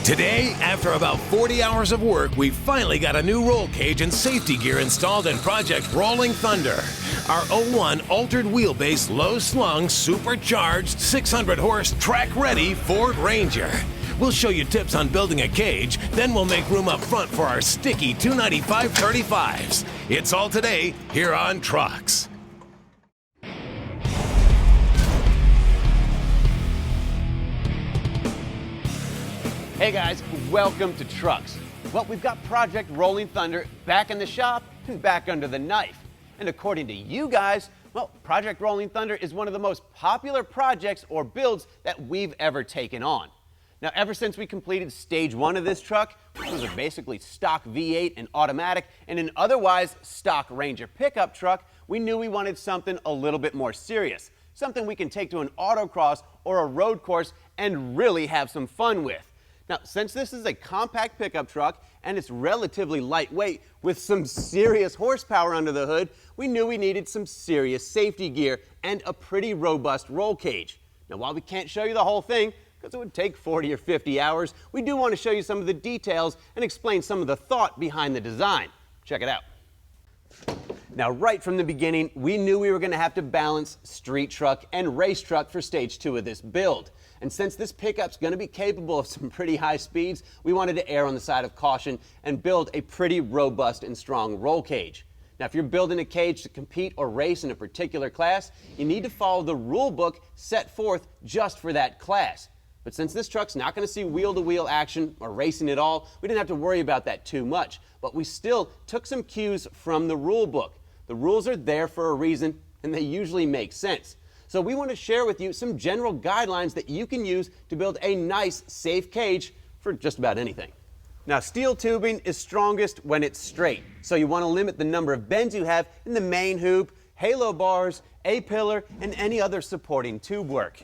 Today, after about 40 hours of work, we finally got a new roll cage and safety gear installed in Project Rolling Thunder. Our 01 altered wheelbase, low-slung, supercharged, 600-horse, track-ready Ford Ranger. We'll show you tips on building a cage, then we'll make room up front for our sticky 295 35s. It's all today here on Trucks. Hey guys, welcome to Trucks. Well, we've got Project Rolling Thunder back in the shop and back under the knife. And according to you guys, well, Project Rolling Thunder is one of the most popular projects or builds that we've ever taken on. Now, ever since we completed stage 1 of this truck, which was a basically stock V8 and automatic and an otherwise stock Ranger pickup truck, we knew we wanted something a little bit more serious. Something we can take to an autocross or a road course and really have some fun with. Now, since this is a compact pickup truck and it's relatively lightweight with some serious horsepower under the hood, we knew we needed some serious safety gear and a pretty robust roll cage. Now, while we can't show you the whole thing, because it would take 40 or 50 hours, we do want to show you some of the details and explain some of the thought behind the design. Check it out. Now, right from the beginning, we knew we were going to have to balance street truck and race truck for stage 2 of this build. And since this pickup's going to be capable of some pretty high speeds, we wanted to err on the side of caution and build a pretty robust and strong roll cage. Now, if you're building a cage to compete or race in a particular class, you need to follow the rule book set forth just for that class. But since this truck's not going to see wheel-to-wheel action or racing at all, we didn't have to worry about that too much. But we still took some cues from the rule book. The rules are there for a reason, and they usually make sense. So we want to share with you some general guidelines that you can use to build a nice, safe cage for just about anything. Now, steel tubing is strongest when it's straight, so you want to limit the number of bends you have in the main hoop, halo bars, A-pillar, and any other supporting tube work.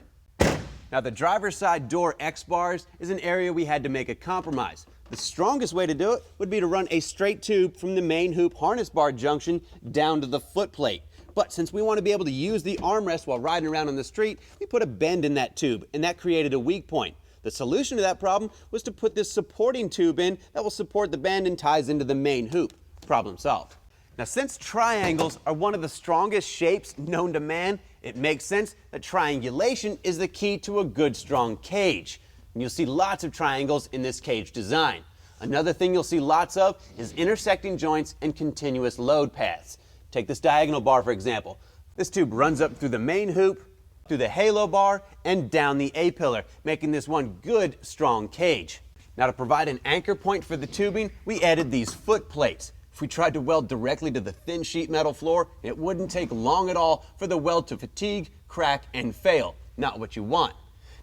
Now, the driver's side door X-bars is an area we had to make a compromise. The strongest way to do it would be to run a straight tube from the main hoop harness bar junction down to the foot plate. But since we want to be able to use the armrest while riding around on the street, we put a bend in that tube, and that created a weak point. The solution to that problem was to put this supporting tube in that will support the bend and ties into the main hoop. Problem solved. Now, since triangles are one of the strongest shapes known to man, it makes sense that triangulation is the key to a good, strong cage. And you'll see lots of triangles in this cage design. Another thing you'll see lots of is intersecting joints and continuous load paths. Take this diagonal bar, for example. This tube runs up through the main hoop, through the halo bar, and down the A-pillar, making this one good, strong cage. Now, to provide an anchor point for the tubing, we added these foot plates. If we tried to weld directly to the thin sheet metal floor, it wouldn't take long at all for the weld to fatigue, crack, and fail. Not what you want.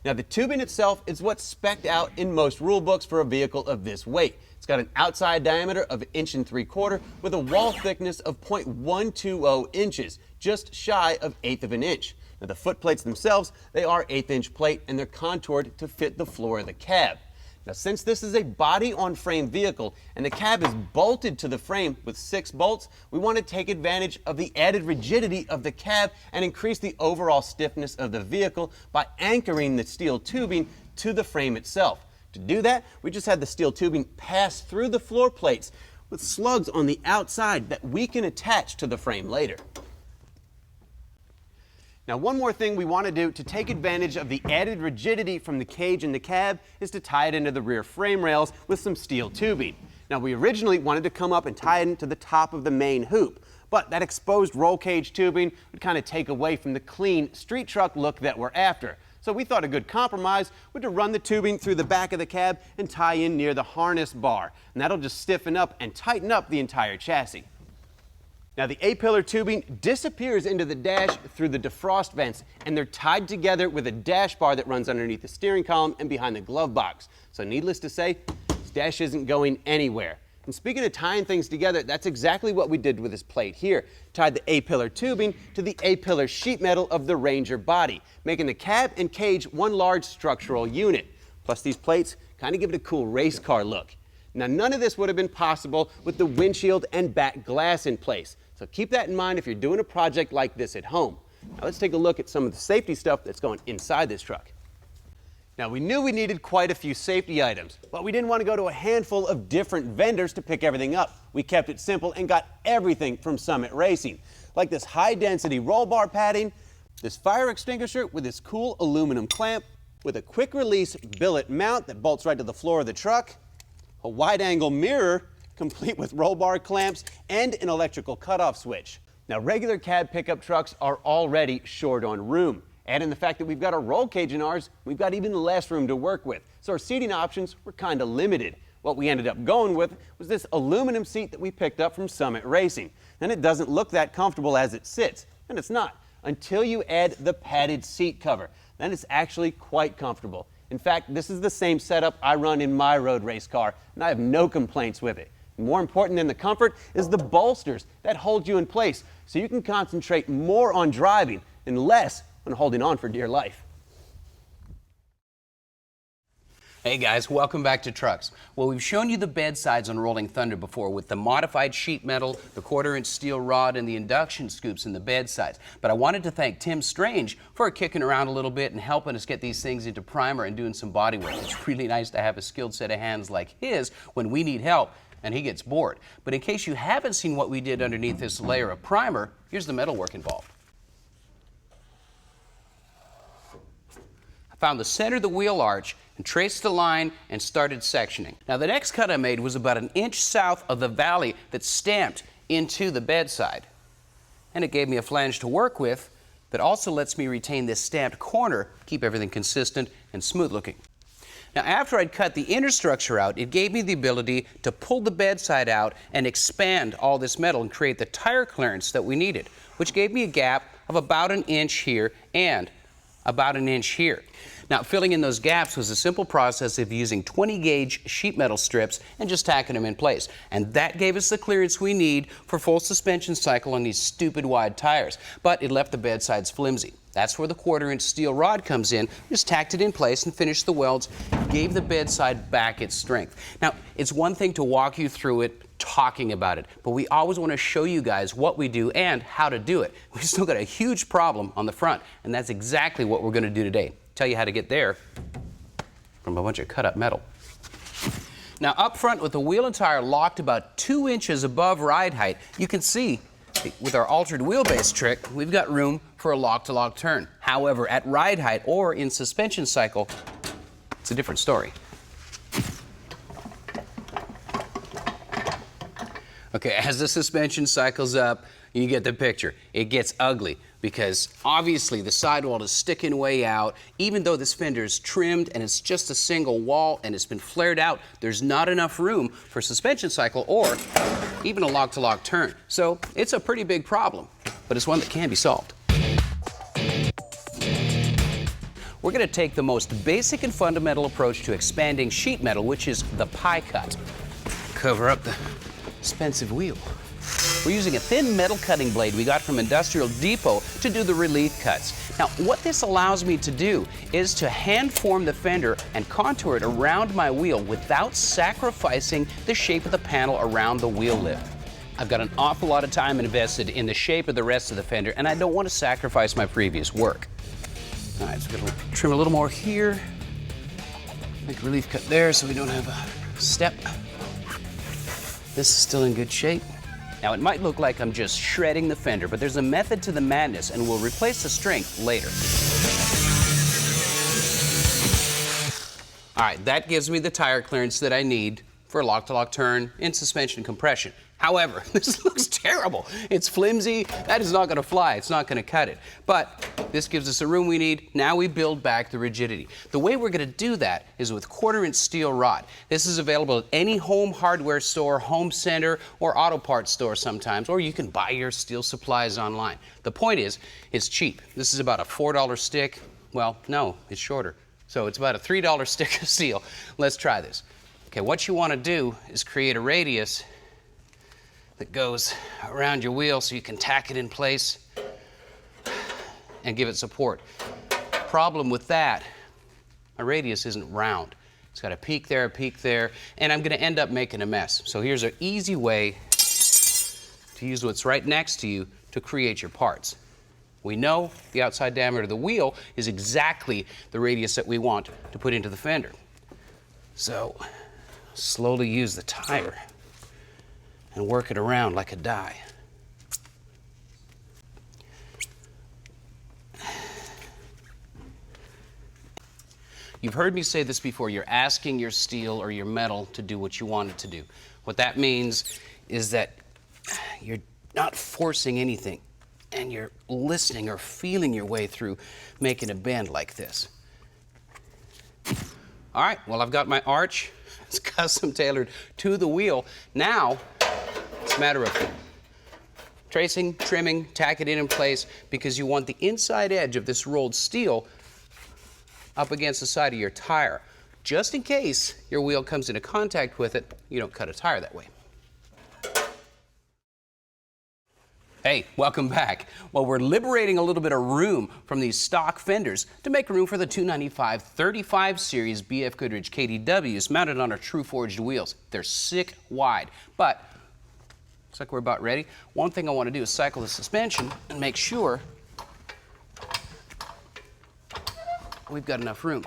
Now, the tubing itself is what's spec'd out in most rule books for a vehicle of this weight. It's got an outside diameter of 1.75 inches with a wall thickness of 0.120 inches, just shy of 1/8 of an inch. Now, the foot plates themselves, they are 1/8-inch plate, and they're contoured to fit the floor of the cab. Now, since this is a body-on-frame vehicle and the cab is bolted to the frame with 6 bolts, we want to take advantage of the added rigidity of the cab and increase the overall stiffness of the vehicle by anchoring the steel tubing to the frame itself. To do that, we just had the steel tubing pass through the floor plates with slugs on the outside that we can attach to the frame later. Now, one more thing we want to do to take advantage of the added rigidity from the cage and the cab is to tie it into the rear frame rails with some steel tubing. Now, we originally wanted to come up and tie it into the top of the main hoop, but that exposed roll cage tubing would kind of take away from the clean street truck look that we're after. So we thought a good compromise would to run the tubing through the back of the cab and tie in near the harness bar, and that'll just stiffen up and tighten up the entire chassis. Now, the A-pillar tubing disappears into the dash through the defrost vents, and they're tied together with a dash bar that runs underneath the steering column and behind the glove box. So needless to say, this dash isn't going anywhere. And speaking of tying things together, that's exactly what we did with this plate here. Tied the A-pillar tubing to the A-pillar sheet metal of the Ranger body, making the cab and cage one large structural unit. Plus, these plates kind of give it a cool race car look. Now, none of this would have been possible with the windshield and back glass in place. So keep that in mind if you're doing a project like this at home. Now, let's take a look at some of the safety stuff that's going inside this truck. Now, we knew we needed quite a few safety items, but we didn't want to go to a handful of different vendors to pick everything up. We kept it simple and got everything from Summit Racing, like this high-density roll bar padding, this fire extinguisher with this cool aluminum clamp, with a quick-release billet mount that bolts right to the floor of the truck, a wide-angle mirror complete with roll bar clamps, and an electrical cutoff switch. Now, regular cab pickup trucks are already short on room. Add in the fact that we've got a roll cage in ours, we've got even less room to work with. So our seating options were kind of limited. What we ended up going with was this aluminum seat that we picked up from Summit Racing. And it doesn't look that comfortable as it sits, and it's not, until you add the padded seat cover. Then it's actually quite comfortable. In fact, this is the same setup I run in my road race car, and I have no complaints with it. More important than the comfort is the bolsters that hold you in place, so you can concentrate more on driving and less on holding on for dear life. Hey guys, welcome back to Trucks. Well, we've shown you the bedsides on Rolling Thunder before with the modified sheet metal, the 1/4-inch steel rod, and the induction scoops in the bedsides. But I wanted to thank Tim Strange for kicking around a little bit and helping us get these things into primer and doing some body work. It's really nice to have a skilled set of hands like his when we need help and he gets bored. But in case you haven't seen what we did underneath this layer of primer, here's the metal work involved. Found the center of the wheel arch and traced the line and started sectioning. Now the next cut I made was about 1 inch south of the valley that stamped into the bedside. And it gave me a flange to work with that also lets me retain this stamped corner, keep everything consistent and smooth looking. Now after I'd cut the inner structure out, it gave me the ability to pull the bedside out and expand all this metal and create the tire clearance that we needed, which gave me a gap of about 1 inch here and about 1 inch here. Now, filling in those gaps was a simple process of using 20-gauge sheet metal strips and just tacking them in place. And that gave us the clearance we need for full suspension cycle on these stupid wide tires. But it left the bedsides flimsy. That's where the 1/4-inch steel rod comes in. Just tacked it in place and finished the welds, gave the bedside back its strength. Now, it's one thing to walk you through it, talking about it, but we always want to show you guys what we do and how to do it. We've still got a huge problem on the front, and that's exactly what we're going to do today. Tell you how to get there from a bunch of cut up metal. Now up front with the wheel and tire locked about 2 inches above ride height, you can see with our altered wheelbase trick, we've got room for a lock-to-lock turn. However, at ride height or in suspension cycle, it's a different story. Okay, as the suspension cycles up, you get the picture. It gets ugly because obviously the sidewall is sticking way out. Even though this fender is trimmed and it's just a single wall and it's been flared out, there's not enough room for suspension cycle or even a lock-to-lock turn. So it's a pretty big problem, but it's one that can be solved. We're going to take the most basic and fundamental approach to expanding sheet metal, which is the pie cut. Cover up the expensive wheel. We're using a thin metal cutting blade we got from Industrial Depot to do the relief cuts. Now, what this allows me to do is to hand form the fender and contour it around my wheel without sacrificing the shape of the panel around the wheel lip. I've got an awful lot of time invested in the shape of the rest of the fender, and I don't want to sacrifice my previous work. All right, so we're going to trim a little more here. Make a relief cut there so we don't have a step. This is still in good shape. Now, it might look like I'm just shredding the fender, but there's a method to the madness, and we'll replace the strength later. All right, that gives me the tire clearance that I need for a lock-to-lock turn in suspension compression. However, this looks terrible. It's flimsy. That is not going to fly. It's not going to cut it. But this gives us the room we need. Now we build back the rigidity. The way we're going to do that is with 1/4-inch steel rod. This is available at any home hardware store, home center, or auto parts store sometimes, or you can buy your steel supplies online. The point is, it's cheap. This is about a $4 stick. Well, no, it's shorter. So it's about a $3 stick of steel. Let's try this. Okay, what you want to do is create a radius that goes around your wheel so you can tack it in place and give it support. Problem with that, my radius isn't round. It's got a peak there, and I'm going to end up making a mess. So here's an easy way to use what's right next to you to create your parts. We know the outside diameter of the wheel is exactly the radius that we want to put into the fender. So slowly use the tire and work it around like a die. You've heard me say this before, you're asking your steel or your metal to do what you want it to do. What that means is that you're not forcing anything and you're listening or feeling your way through making a bend like this. All right, well, I've got my arch. It's custom tailored to the wheel. Now, it's a matter of tracing, trimming, tack it in place, because you want the inside edge of this rolled steel up against the side of your tire. Just in case your wheel comes into contact with it, you don't cut a tire that way. Hey, welcome back. Well, we're liberating a little bit of room from these stock fenders to make room for the 295/35 series BF Goodrich KDWs mounted on our true forged wheels. They're sick wide, but looks like we're about ready. One thing I want to do is cycle the suspension and make sure we've got enough room.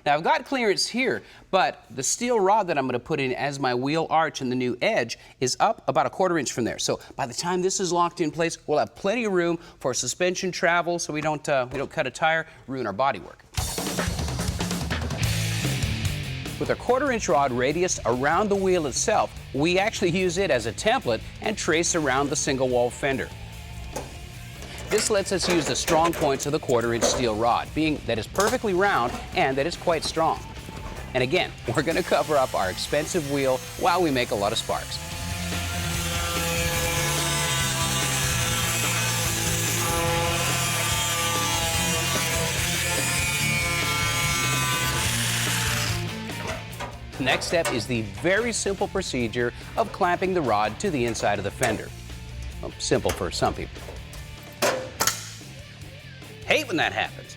Now I've got clearance here, but the steel rod that I'm going to put in as my wheel arch and the new edge is up about a 1/4 inch from there. So by the time this is locked in place, we'll have plenty of room for suspension travel, so we don't cut a tire, ruin our bodywork. With a 1/4 inch rod radius around the wheel itself, we actually use it as a template and trace around the single wall fender. This lets us use the strong points of the 1/4 inch steel rod, being that it's perfectly round and that it's quite strong. And again, we're going to cover up our expensive wheel while we make a lot of sparks. The next step is the very simple procedure of clamping the rod to the inside of the fender. Well, simple for some people. Hate when that happens.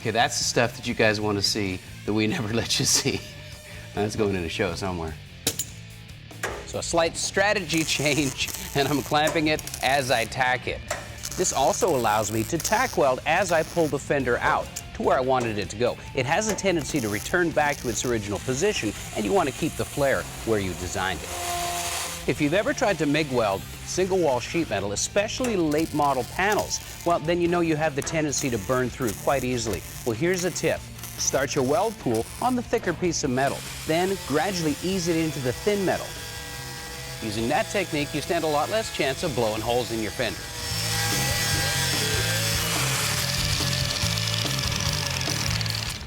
Okay, that's the stuff that you guys want to see that we never let you see. That's going in a show somewhere. So a slight strategy change, and I'm clamping it as I tack it. This also allows me to tack weld as I pull the fender out to where I wanted it to go. It has a tendency to return back to its original position, and you want to keep the flare where you designed it. If you've ever tried to MIG weld single wall sheet metal, especially late model panels, well, then you know you have the tendency to burn through quite easily. Well, here's a tip. Start your weld pool on the thicker piece of metal, then gradually ease it into the thin metal. Using that technique, you stand a lot less chance of blowing holes in your fender.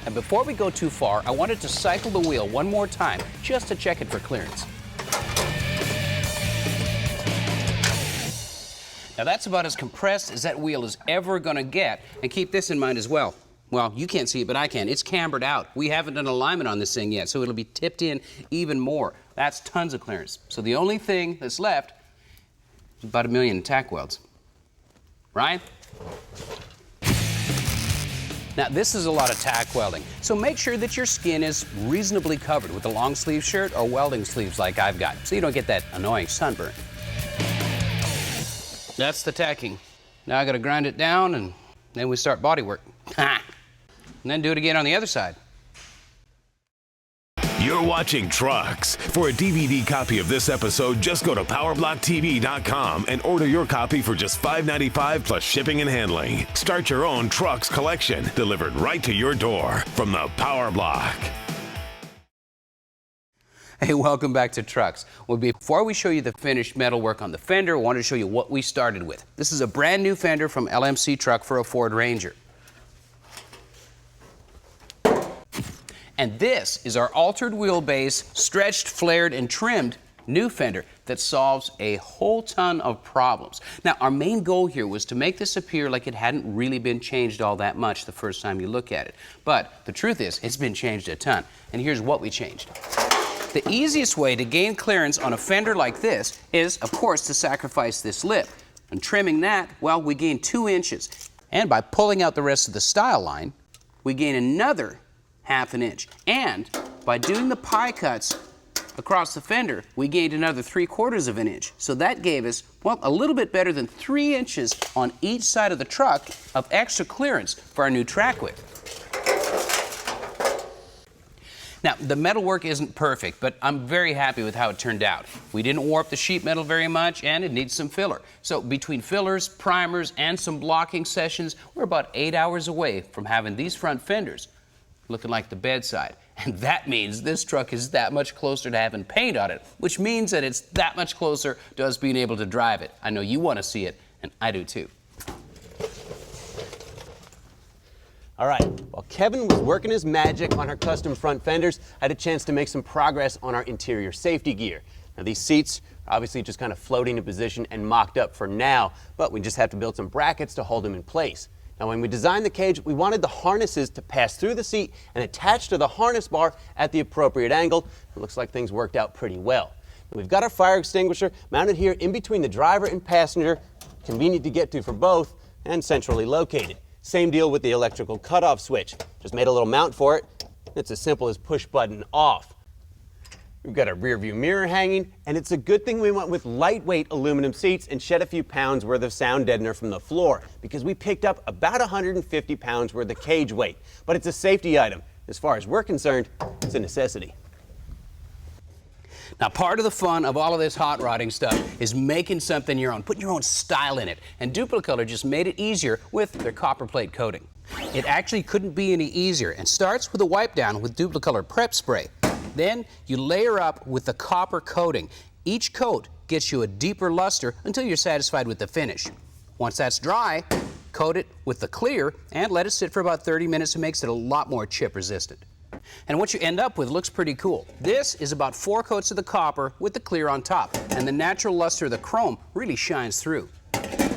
And before we go too far, I wanted to cycle the wheel one more time just to check it for clearance. Now that's about as compressed as that wheel is ever going to get, and keep this in mind as well. Well, you can't see it, but I can. It's cambered out. We haven't done alignment on this thing yet, so it'll be tipped in even more. That's tons of clearance. So the only thing that's left is about 1 million tack welds. Ryan? Now this is a lot of tack welding, so make sure that your skin is reasonably covered with a long sleeve shirt or welding sleeves like I've got, so you don't get that annoying sunburn. That's the tacking. Now I gotta grind it down and then we start bodywork. Ha! And then do it again on the other side. You're watching Trucks. For a DVD copy of this episode, just go to PowerBlockTV.com and order your copy for just $5.95 plus shipping and handling. Start your own Trucks collection, delivered right to your door from the Power Block. Hey, welcome back to Trucks. Well, before we show you the finished metalwork on the fender, I wanted to show you what we started with. This is a brand new fender from LMC Truck for a Ford Ranger. And this is our altered wheelbase, stretched, flared, and trimmed new fender that solves a whole ton of problems. Now, our main goal here was to make this appear like it hadn't really been changed all that much the first time you look at it. But the truth is, it's been changed a ton. And here's what we changed. The easiest way to gain clearance on a fender like this is, of course, to sacrifice this lip. And trimming that, well, we gain 2 inches. And by pulling out the rest of the style line, we gain another 1/2 inch. And by doing the pie cuts Across the fender, we gained another 3/4 of an inch. So that gave us, well, a little bit better than 3 inches on each side of the truck of extra clearance for our new track width. Now, the metalwork isn't perfect, but I'm very happy with how it turned out. We didn't warp the sheet metal very much, and it needs some filler. So between fillers, primers, and some blocking sessions, we're about 8 hours away from having these front fenders looking like the Bedside. And that means this truck is that much closer to having paint on it, which means that it's that much closer to us being able to drive it. I know you want to see it, and I do too. All right, while Kevin was working his magic on our custom front fenders, I had a chance to make some progress on our interior safety gear. Now these seats are obviously just kind of floating in position and mocked up for now, but we just have to build some brackets to hold them in place. Now when we designed the cage, we wanted the harnesses to pass through the seat and attach to the harness bar at the appropriate angle. It looks like things worked out pretty well. Now, we've got our fire extinguisher mounted here in between the driver and passenger, convenient to get to for both, and centrally located. Same deal with the electrical cutoff switch. Just made a little mount for it. It's as simple as push button off. We've got a rear view mirror hanging, and it's a good thing we went with lightweight aluminum seats and shed a few pounds worth of sound deadener from the floor, because we picked up about 150 pounds worth of cage weight. But it's a safety item. As far as we're concerned, it's a necessity. Now, part of the fun of all of this hot rodding stuff is making something your own, putting your own style in it. And Dupli-Color just made it easier with their copper plate coating. It actually couldn't be any easier, and starts with a wipe down with Dupli-Color Prep Spray. Then you layer up with the copper coating. Each coat gets you a deeper luster until you're satisfied with the finish. Once that's dry, coat it with the clear and let it sit for about 30 minutes. It makes it a lot more chip resistant. And what you end up with looks pretty cool. This is about 4 coats of the copper with the clear on top, and the natural luster of the chrome really shines through.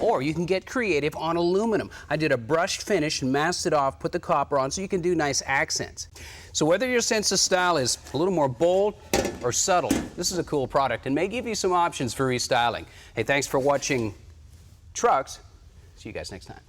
Or you can get creative on aluminum. I did a brushed finish and masked it off, put the copper on so you can do nice accents. So whether your sense of style is a little more bold or subtle, this is a cool product and may give you some options for restyling. Hey, thanks for watching Trucks. See you guys next time.